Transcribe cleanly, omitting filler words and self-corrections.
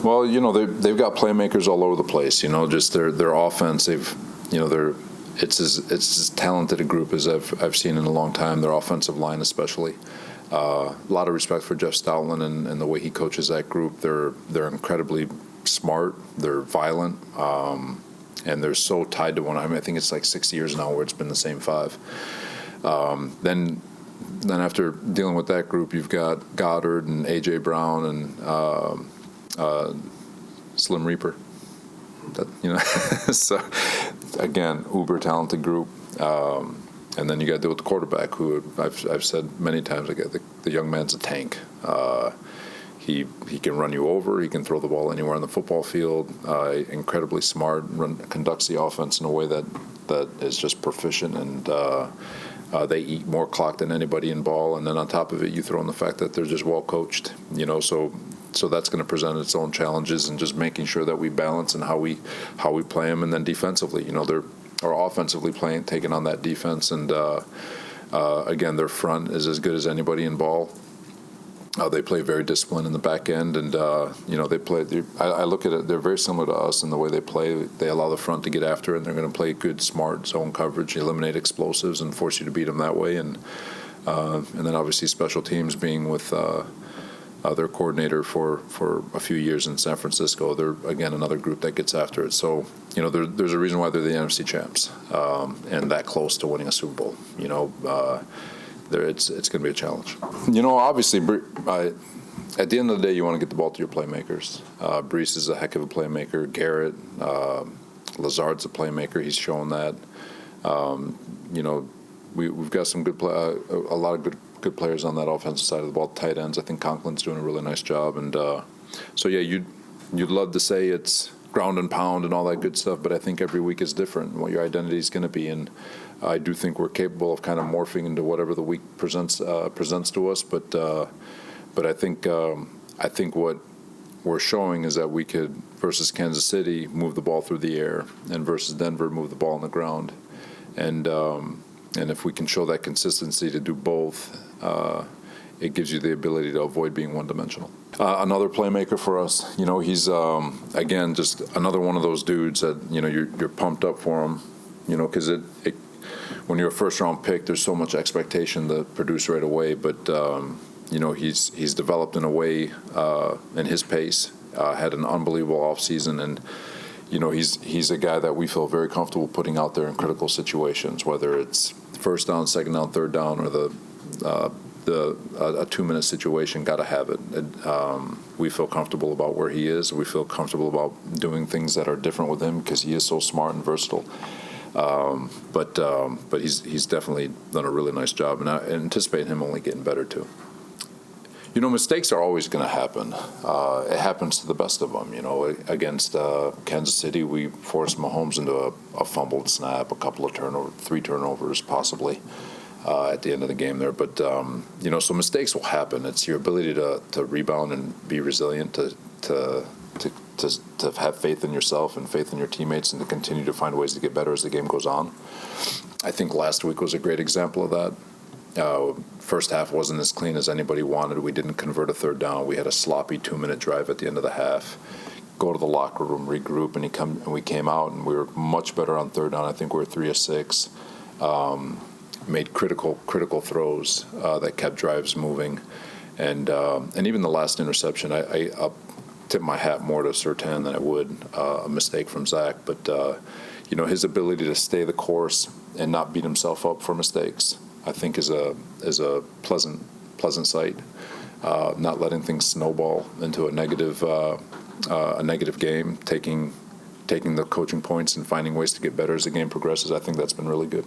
Well, they've got playmakers all over the place. Just their offense. It's as talented a group as I've seen in a long time. Their offensive line, especially. A lot of respect for Jeff Stoutland and the way he coaches that group. They're incredibly smart. They're violent, and they're so tied to one. I think it's like 6 years now where it's been the same five. Then after dealing with that group, you've got Goddard and A.J. Brown and Slim Reaper. So again, uber talented group. And then you got to deal with the quarterback, who I've said many times, the young man's a tank. He can run you over. He can throw the ball anywhere on the football field. Incredibly smart. Conducts the offense in a way that is just proficient, and they eat more clock than anybody in ball. And then on top of it, you throw in the fact that they're just well coached. So that's going to present its own challenges, and just making sure that we balance and how we play them. And then defensively, or offensively taking on that defense. And again, their front is as good as anybody in ball. They play very disciplined in the back end, and they play. I look at it; they're very similar to us in the way they play. They allow the front to get after it, and they're going to play good, smart zone coverage, eliminate explosives, and force you to beat them that way. And then obviously special teams, being with their coordinator for a few years in San Francisco. They're, again, another group that gets after it. So, there's a reason why they're the NFC champs, and that close to winning a Super Bowl. It's going to be a challenge. Obviously, at the end of the day, you want to get the ball to your playmakers. Brees is a heck of a playmaker. Garrett, Lazard's a playmaker. He's shown that. We've got some good a lot of good players on that offensive side of the ball. Tight ends, I think Conklin's doing a really nice job. And so yeah, you'd love to say it's ground and pound and all that good stuff, but I think every week is different and what your identity is going to be. And I do think we're capable of kind of morphing into whatever the week presents to us. But I think what we're showing is that we could, versus Kansas City, move the ball through the air, and versus Denver, move the ball on the ground. And if we can show that consistency to do both, it gives you the ability to avoid being one-dimensional. Another playmaker for us, he's again just another one of those dudes that you're pumped up for him, because when you're a first-round pick, there's so much expectation to produce right away. But he's developed in a way in his pace. Had an unbelievable offseason, and he's a guy that we feel very comfortable putting out there in critical situations, whether it's first down, second down, third down, or a 2-minute situation. Got to have it. We feel comfortable about where he is. We feel comfortable about doing things that are different with him because he is so smart and versatile. But he's definitely done a really nice job, and I anticipate him only getting better too. Mistakes are always going to happen. It happens to the best of them. Against Kansas City, we forced Mahomes into a fumbled snap, a couple of 3 turnovers possibly at the end of the game there. But, so mistakes will happen. It's your ability to rebound and be resilient, to have faith in yourself and faith in your teammates, and to continue to find ways to get better as the game goes on. I think last week was a great example of that. First half wasn't as clean as anybody wanted. We didn't convert a third down. We had a sloppy 2-minute drive at the end of the half. Go to the locker room, regroup, and we came out, and we were much better on third down. I think we were 3 of 6. Made critical throws that kept drives moving, and even the last interception, I tip my hat more to Surtain than I would a mistake from Zach. But his ability to stay the course and not beat himself up for mistakes, I think is a pleasant sight. Not letting things snowball into a negative game, taking the coaching points and finding ways to get better as the game progresses. I think that's been really good.